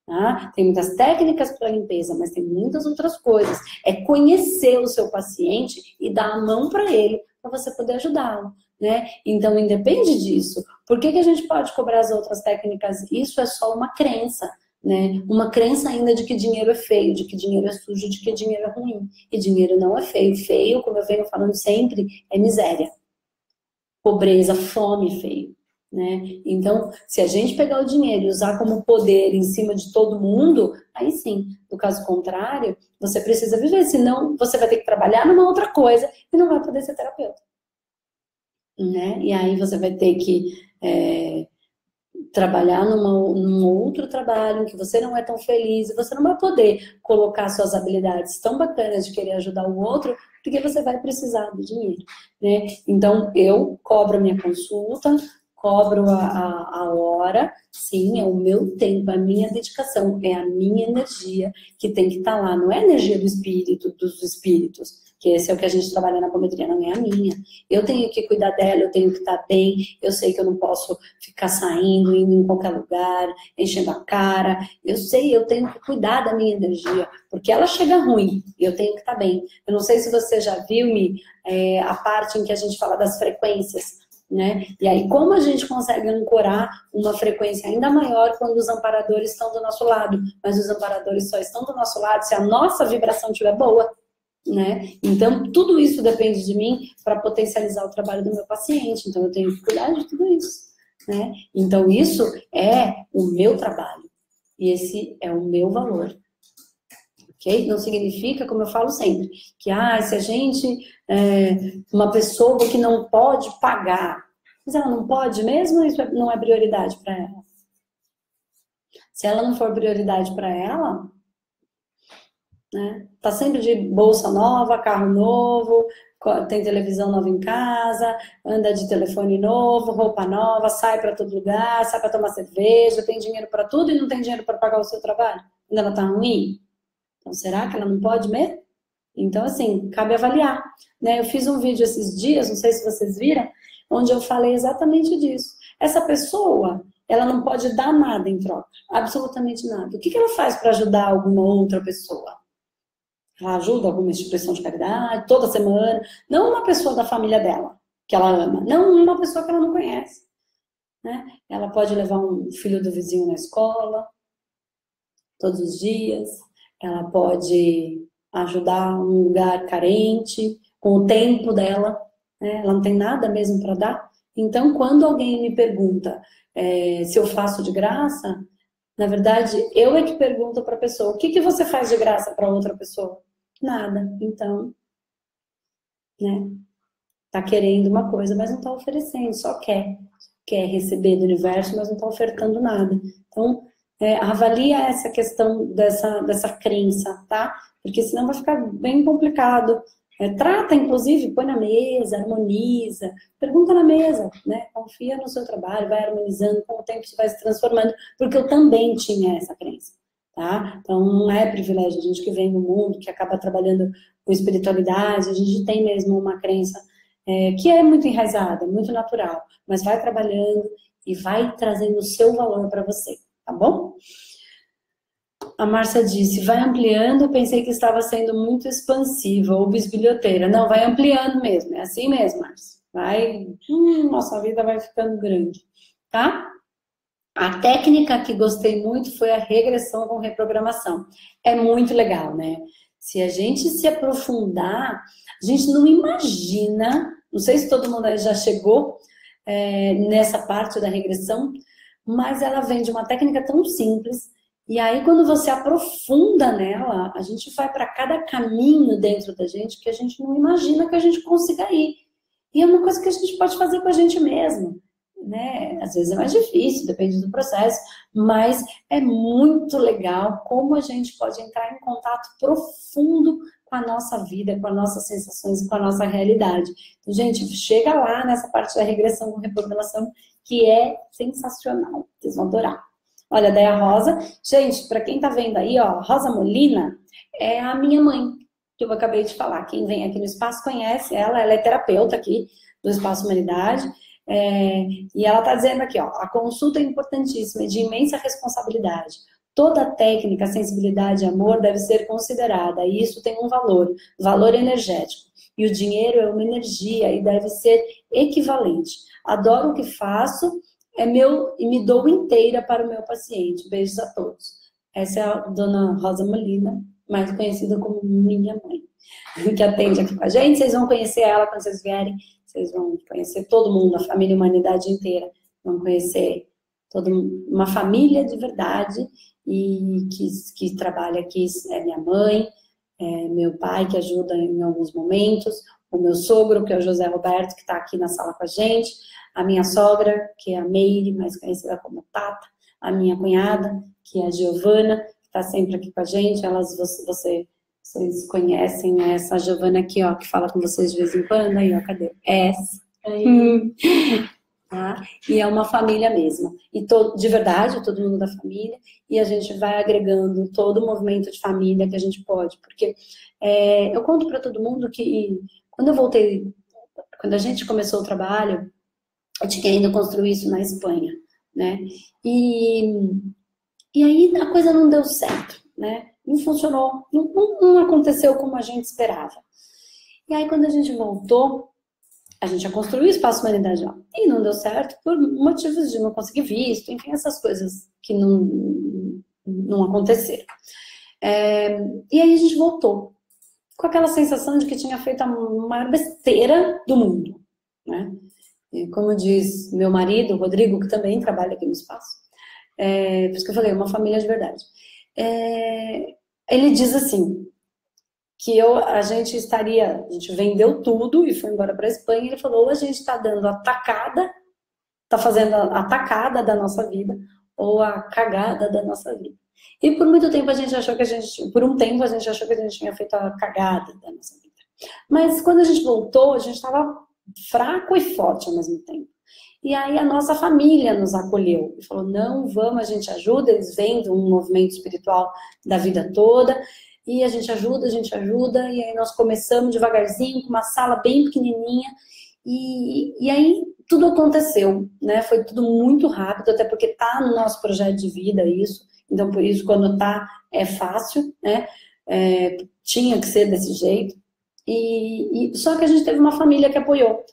Tá? Tem muitas técnicas para limpeza, mas tem muitas outras coisas. É conhecer o seu paciente e dar a mão para ele, para você poder ajudá-lo, né? Então, independe disso. Por que a gente pode cobrar as outras técnicas? Isso é só uma crença, né? Uma crença ainda de que dinheiro é feio, de que dinheiro é sujo, de que dinheiro é ruim. E dinheiro não é feio. Feio, como eu venho falando sempre, é miséria. Pobreza, fome, feio. Né? Então, se a gente pegar o dinheiro e usar como poder em cima de todo mundo, aí sim, no caso contrário, você precisa viver, senão você vai ter que trabalhar numa outra coisa e não vai poder ser terapeuta. Né? E aí você vai ter que trabalhar num outro trabalho em que você não é tão feliz e você não vai poder colocar suas habilidades tão bacanas de querer ajudar o outro, porque você vai precisar do dinheiro. Né? Então, eu cobro a minha consulta, cobro a hora, sim, é o meu tempo, a minha dedicação, é a minha energia que tem que estar lá. Não é a energia do espírito, dos espíritos, que esse é o que a gente trabalha na apometria, não é a minha. Eu tenho que cuidar dela, eu tenho que estar bem, eu sei que eu não posso ficar saindo, indo em qualquer lugar, enchendo a cara. Eu sei, eu tenho que cuidar da minha energia, porque ela chega ruim, eu tenho que estar bem. Eu não sei se você já viu, a parte em que a gente fala das frequências, né? E aí, como a gente consegue ancorar uma frequência ainda maior quando os amparadores estão do nosso lado? Mas os amparadores só estão do nosso lado se a nossa vibração estiver boa, né? Então, tudo isso depende de mim para potencializar o trabalho do meu paciente. Então, eu tenho que cuidar de tudo isso, né? Então, isso é o meu trabalho. E esse é o meu valor. Okay? Não significa, como eu falo sempre, que se a gente uma pessoa que não pode pagar, mas ela não pode mesmo, isso não é prioridade para ela. Se ela não for prioridade para ela, né, tá sempre de bolsa nova, carro novo, tem televisão nova em casa, anda de telefone novo, roupa nova, sai para todo lugar, sai para tomar cerveja, tem dinheiro para tudo e não tem dinheiro para pagar o seu trabalho. Ainda ela tá ruim? Então, será que ela não pode mesmo? Então, assim, cabe avaliar. Né? Eu fiz um vídeo esses dias, não sei se vocês viram, onde eu falei exatamente disso. Essa pessoa, ela não pode dar nada em troca, absolutamente nada. O que ela faz para ajudar alguma outra pessoa? Ela ajuda alguma instituição de caridade, toda semana. Não uma pessoa da família dela, que ela ama. Não uma pessoa que ela não conhece. Né? Ela pode levar um filho do vizinho na escola, todos os dias, ela pode ajudar um lugar carente, com o tempo dela, né? Ela não tem nada mesmo para dar. Então, quando alguém me pergunta se eu faço de graça, na verdade, eu é que pergunto para a pessoa, o que que você faz de graça para outra pessoa? Nada. Então, né? Tá querendo uma coisa, mas não tá oferecendo, só quer receber do universo, mas não tá ofertando nada. Então, avalia essa questão dessa crença, tá? Porque senão vai ficar bem complicado. Trata, inclusive, põe na mesa, harmoniza, pergunta na mesa, né? Confia no seu trabalho, vai harmonizando, com o tempo isso vai se transformando, porque eu também tinha essa crença, tá? Então, não é privilégio, a gente que vem no mundo, que acaba trabalhando com espiritualidade, a gente tem mesmo uma crença que é muito enraizada, muito natural, mas vai trabalhando e vai trazendo o seu valor para você, tá bom? A Márcia disse, vai ampliando, eu pensei que estava sendo muito expansiva ou bisbilhoteira. Não, vai ampliando mesmo, é assim mesmo, Márcia. Nossa vida vai ficando grande, tá? A técnica que gostei muito foi a regressão com reprogramação. É muito legal, né? Se a gente se aprofundar, a gente não imagina, não sei se todo mundo aí já chegou nessa parte da regressão, mas ela vem de uma técnica tão simples, e aí quando você aprofunda nela, a gente vai para cada caminho dentro da gente que a gente não imagina que a gente consiga ir. E é uma coisa que a gente pode fazer com a gente mesmo, né? Às vezes é mais difícil, depende do processo, mas é muito legal como a gente pode entrar em contato profundo com a nossa vida, com as nossas sensações e com a nossa realidade. Então, gente, chega lá nessa parte da regressão com reprogramação, que é sensacional. Vocês vão adorar. Olha, daí a Rosa. Gente, para quem tá vendo aí, ó, Rosa Molina é a minha mãe, que eu acabei de falar. Quem vem aqui no Espaço conhece ela é terapeuta aqui do Espaço Humanidade. E ela está dizendo aqui, ó, a consulta é importantíssima, é de imensa responsabilidade. Toda técnica, sensibilidade e amor deve ser considerada, e isso tem um valor energético. E o dinheiro é uma energia e deve ser equivalente. Adoro o que faço, é meu e me dou inteira para o meu paciente. Beijos a todos. Essa é a dona Rosa Molina, mais conhecida como minha mãe, que atende aqui com a gente. Vocês vão conhecer ela quando vocês vierem. Vocês vão conhecer todo mundo, a família, a humanidade inteira. Vão conhecer uma família de verdade e que trabalha aqui. É minha mãe, meu pai, que ajuda em alguns momentos, o meu sogro, que é o José Roberto, que está aqui na sala com a gente, a minha sogra, que é a Meire, mais conhecida como Tata, a minha cunhada, que é a Giovana, que está sempre aqui com a gente. Vocês conhecem essa Giovana aqui, ó, que fala com vocês de vez em quando, aí, ó, cadê? Essa. Tá? E é uma família mesmo. E de verdade, todo mundo da família, e a gente vai agregando todo o movimento de família que a gente pode. Porque eu conto para todo mundo que quando eu voltei, quando a gente começou o trabalho, eu tinha ainda construído isso na Espanha, né? E aí a coisa não deu certo, né? Não funcionou, não aconteceu como a gente esperava. E aí, quando a gente voltou, a gente já construiu o Espaço Humanidade lá. E não deu certo por motivos de não conseguir visto, enfim, essas coisas que não aconteceram. E aí a gente voltou com aquela sensação de que tinha feito a maior besteira do mundo, né? E como diz meu marido, o Rodrigo, que também trabalha aqui no Espaço, por isso que eu falei, uma família de verdade. Ele diz assim, que a gente vendeu tudo e foi embora para a Espanha, e ele falou, ou a gente está dando a tacada, está fazendo a tacada da nossa vida, ou a cagada da nossa vida. E por muito tempo a gente achou que a gente tinha feito a cagada da nossa vida. Mas quando a gente voltou, a gente estava fraco e forte ao mesmo tempo. E aí a nossa família nos acolheu e falou, não, vamos, a gente ajuda, eles vêm de um movimento espiritual da vida toda, e a gente ajuda, e aí nós começamos devagarzinho, com uma sala bem pequenininha, e aí tudo aconteceu, né? Foi tudo muito rápido, até porque tá no nosso projeto de vida isso, então por isso quando tá é fácil, né? Tinha que ser desse jeito, só que a gente teve uma família que apoiou.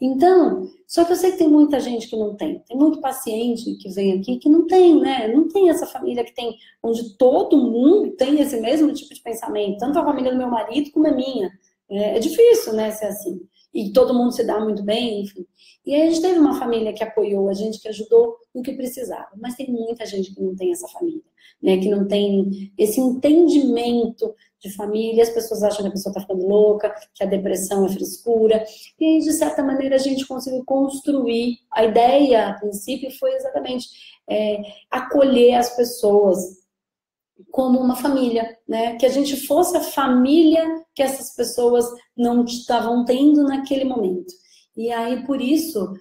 Então, só que eu sei que tem muita gente que não tem. Tem muito paciente que vem aqui que não tem, né? Não tem essa família que tem, onde todo mundo tem esse mesmo tipo de pensamento. Tanto a família do meu marido como a minha. É difícil, né, ser assim. E todo mundo se dá muito bem, enfim. E aí a gente teve uma família que apoiou a gente, que ajudou no que precisava. Mas tem muita gente que não tem essa família, né? Que não tem esse entendimento de família. As pessoas acham que a pessoa está ficando louca, que a depressão é frescura. E aí, de certa maneira, a gente conseguiu construir. A ideia, a princípio, foi exatamente acolher as pessoas como uma família, né? Que a gente fosse a família que essas pessoas não estavam tendo naquele momento. E aí, por isso,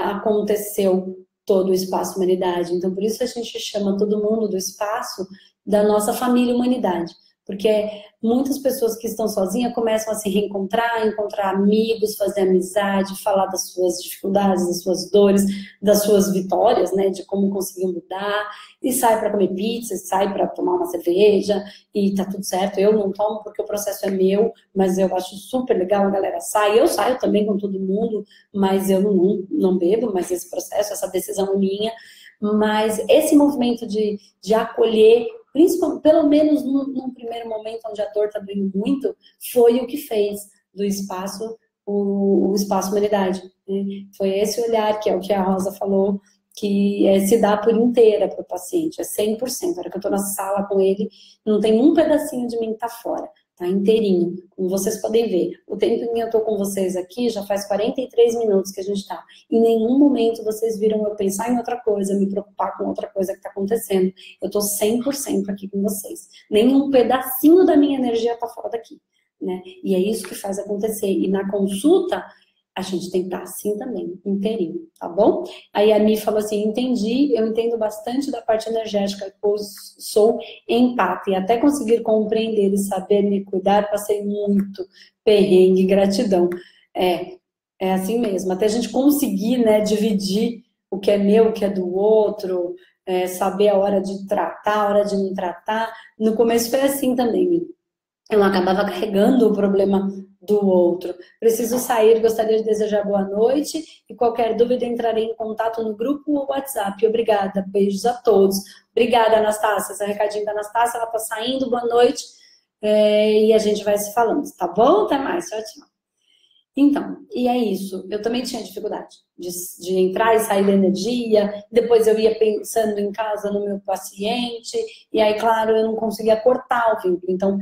aconteceu todo o Espaço Humanidade. Então, por isso a gente chama todo mundo do espaço da nossa família Humanidade. Porque muitas pessoas que estão sozinhas começam a se reencontrar, encontrar amigos, fazer amizade, falar das suas dificuldades, das suas dores, das suas vitórias, né? De como conseguiu mudar, e sai para comer pizza, sai para tomar uma cerveja, e tá tudo certo. Eu não tomo porque o processo é meu, mas eu acho super legal, a galera sai. Eu saio também com todo mundo, mas eu não bebo, mas esse processo, essa decisão é minha. Mas esse movimento de acolher, principalmente, pelo menos num primeiro momento onde a dor está doendo muito, foi o que fez do espaço o Espaço Humanidade. Né? Foi esse olhar, que é o que a Rosa falou, que se dá por inteira para o paciente, é 100%. A hora que eu estou na sala com ele, não tem um pedacinho de mim que está fora. Tá inteirinho, como vocês podem ver. O tempo que eu tô com vocês aqui já faz 43 minutos que a gente tá. Em nenhum momento vocês viram eu pensar em outra coisa, me preocupar com outra coisa que tá acontecendo. Eu tô 100% aqui com vocês. Nenhum pedacinho da minha energia tá fora daqui, né? E é isso que faz acontecer. E na consulta, a gente tem que estar assim também, inteirinho, tá bom? Aí a Mi falou assim, entendi, eu entendo bastante da parte energética, pois sou empata, e até conseguir compreender e saber me cuidar, passei muito perrengue, gratidão. É assim mesmo, até a gente conseguir, né, dividir o que é meu, o que é do outro, saber a hora de tratar, a hora de não tratar. No começo foi assim também, Mi. Eu acabava carregando o problema do outro. Preciso sair, gostaria de desejar boa noite e qualquer dúvida entrarei em contato no grupo ou WhatsApp. Obrigada, beijos a todos. Obrigada, Anastácia. Esse é o recadinho da Anastácia, ela tá saindo, boa noite. E a gente vai se falando, tá bom? Até mais, tchau, tchau. Então, e é isso. Eu também tinha dificuldade de entrar e sair da energia. Depois eu ia pensando em casa no meu paciente. E aí, claro, eu não conseguia cortar o vínculo. Então,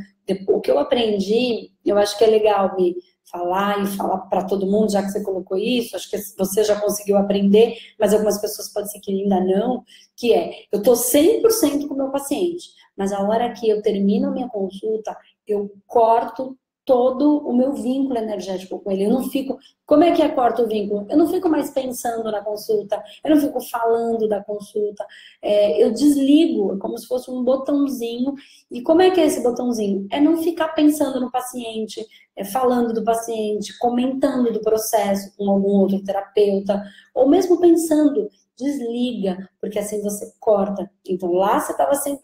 o que eu aprendi, eu acho que é legal me falar e falar para todo mundo, já que você colocou isso. Acho que você já conseguiu aprender, mas algumas pessoas podem ser que ainda não. Que eu tô 100% com o meu paciente. Mas a hora que eu termino a minha consulta, eu corto todo o meu vínculo energético com ele. Eu não fico... Como é que corta o vínculo? Eu não fico mais pensando na consulta, eu não fico falando da consulta, eu desligo, como se fosse um botãozinho. E como é que é esse botãozinho? É não ficar pensando no paciente, falando do paciente, comentando do processo com algum outro terapeuta, ou mesmo pensando, desliga, porque assim você corta. Então lá você estava 100%.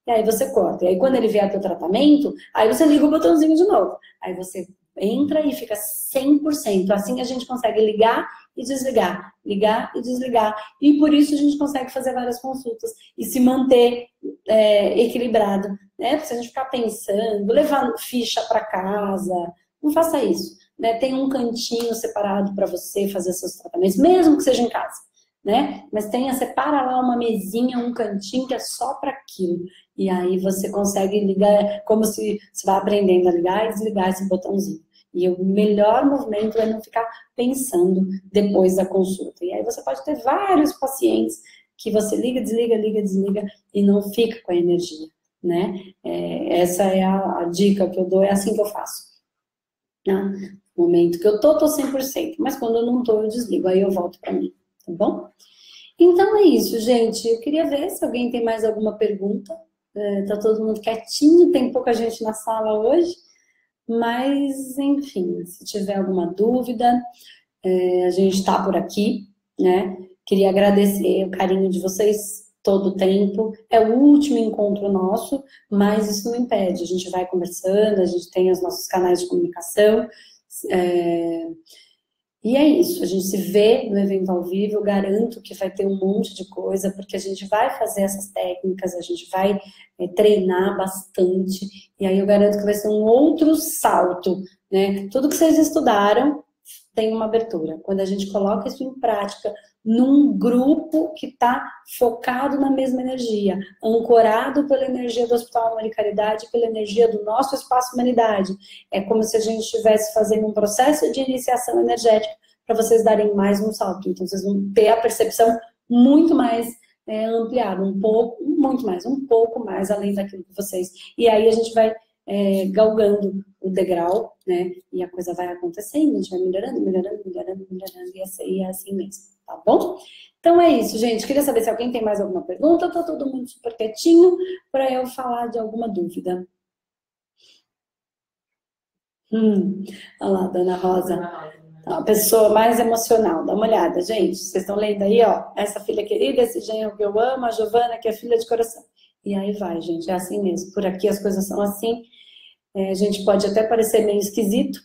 E aí você corta. E aí quando ele vier para o tratamento, aí você liga o botãozinho de novo. Aí você entra e fica 100%. Assim a gente consegue ligar e desligar. Ligar e desligar. E por isso a gente consegue fazer várias consultas. E se manter equilibrado. Né? Porque se a gente ficar pensando, levar ficha para casa, não faça isso. Né? Tem um cantinho separado para você fazer seus tratamentos, mesmo que seja em casa. Né? Mas separa lá uma mesinha, um cantinho que é só para aquilo. E aí você consegue ligar, como se você vai aprendendo a ligar e desligar esse botãozinho. E o melhor movimento é não ficar pensando depois da consulta. E aí você pode ter vários pacientes que você liga, desliga e não fica com a energia, né? Essa é a dica que eu dou, é assim que eu faço. Né? No momento que eu tô 100%, mas quando eu não tô, eu desligo, aí eu volto para mim, tá bom? Então é isso, gente. Eu queria ver se alguém tem mais alguma pergunta. Tá todo mundo quietinho, tem pouca gente na sala hoje, mas enfim, se tiver alguma dúvida, a gente tá por aqui, né? Queria agradecer o carinho de vocês todo o tempo. É o último encontro nosso, mas isso não impede. A gente vai conversando, a gente tem os nossos canais de comunicação. E é isso, a gente se vê no evento ao vivo, eu garanto que vai ter um monte de coisa, porque a gente vai fazer essas técnicas, a gente vai treinar bastante, e aí eu garanto que vai ser um outro salto, né? Tudo que vocês estudaram tem uma abertura. Quando a gente coloca isso em prática, num grupo que está focado na mesma energia, ancorado pela energia do Hospital Amor e Caridade, pela energia do nosso Espaço Humanidade. É como se a gente estivesse fazendo um processo de iniciação energética para vocês darem mais um salto. Então, vocês vão ter a percepção muito mais ampliada, um pouco mais além daquilo que vocês... E aí a gente vai galgando o degrau, né? E a coisa vai acontecendo, a gente vai melhorando, e é assim mesmo, tá bom? Então é isso, gente. Queria saber se alguém tem mais alguma pergunta. Tá todo mundo super quietinho para eu falar de alguma dúvida. Olha lá, Dona Rosa. A pessoa mais emocional. Dá uma olhada, gente. Vocês estão lendo aí, ó? Essa filha querida, esse genro que eu amo, a Giovana, que é filha de coração. E aí vai, gente. É assim mesmo. Por aqui as coisas são assim. A gente pode até parecer meio esquisito,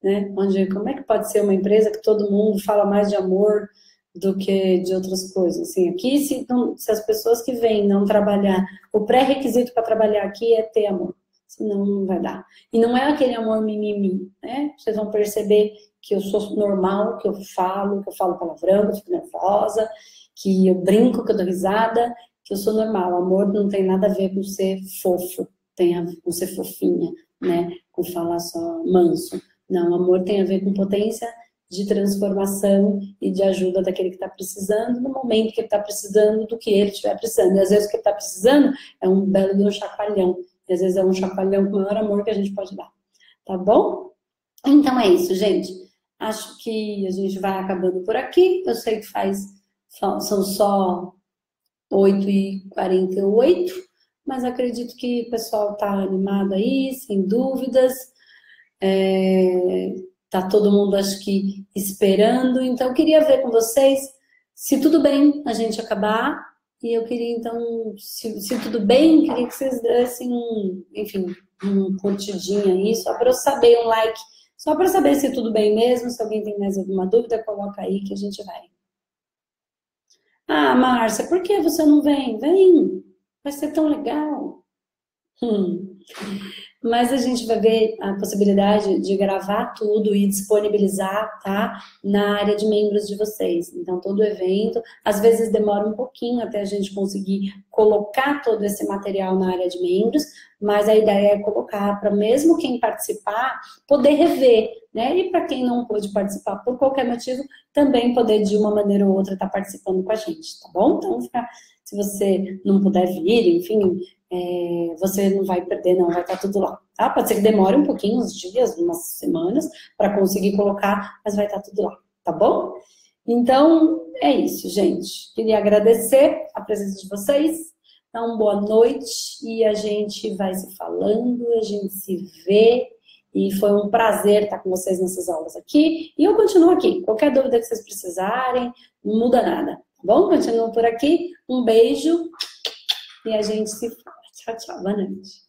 né? Onde, como é que pode ser uma empresa que todo mundo fala mais de amor do que de outras coisas? Assim, aqui, se as pessoas que vêm não trabalhar, o pré-requisito para trabalhar aqui é ter amor, senão não vai dar. E não é aquele amor mimimi, né? Vocês vão perceber que eu sou normal, que eu falo palavrão, que eu fico nervosa, que eu brinco, que eu dou risada, que eu sou normal. Amor não tem nada a ver com ser fofo. Tem a ver com ser fofinha, né? Com falar só manso. Não, amor tem a ver com potência de transformação e de ajuda daquele que está precisando, no momento que ele está precisando, do que ele estiver precisando. E às vezes o que ele está precisando é um belo de um chacoalhão. E às vezes é um chacoalhão com o maior amor que a gente pode dar. Tá bom? Então é isso, gente. Acho que a gente vai acabando por aqui. Eu sei que são só 8h48. Mas acredito que o pessoal está animado aí, sem dúvidas. Tá todo mundo, acho que, esperando. Então, eu queria ver com vocês se tudo bem a gente acabar. E eu queria, então, se tudo bem, queria que vocês dessem um curtidinho aí, só para eu saber, um like. Só para saber se tudo bem mesmo. Se alguém tem mais alguma dúvida, coloca aí que a gente vai. Ah, Márcia, por que você não vem? Vem! Vai ser tão legal. Mas a gente vai ver a possibilidade de gravar tudo e disponibilizar, tá? Na área de membros de vocês. Então, todo o evento, às vezes demora um pouquinho até a gente conseguir colocar todo esse material na área de membros, mas a ideia é colocar para mesmo quem participar poder rever, né? E para quem não pôde participar por qualquer motivo, também poder de uma maneira ou outra estar participando com a gente, tá bom? Então, se você não puder vir, enfim, você não vai perder, não, vai estar tudo lá, tá? Pode ser que demore um pouquinho, uns dias, umas semanas, para conseguir colocar, mas vai estar tudo lá, tá bom? Então, é isso, gente. Queria agradecer a presença de vocês, dar uma boa noite e a gente vai se falando, a gente se vê. E foi um prazer estar com vocês nessas aulas aqui. E eu continuo aqui. Qualquer dúvida que vocês precisarem, não muda nada, tá bom? Continuo por aqui. Um beijo e a gente se fala. Tchau, tchau. Boa noite.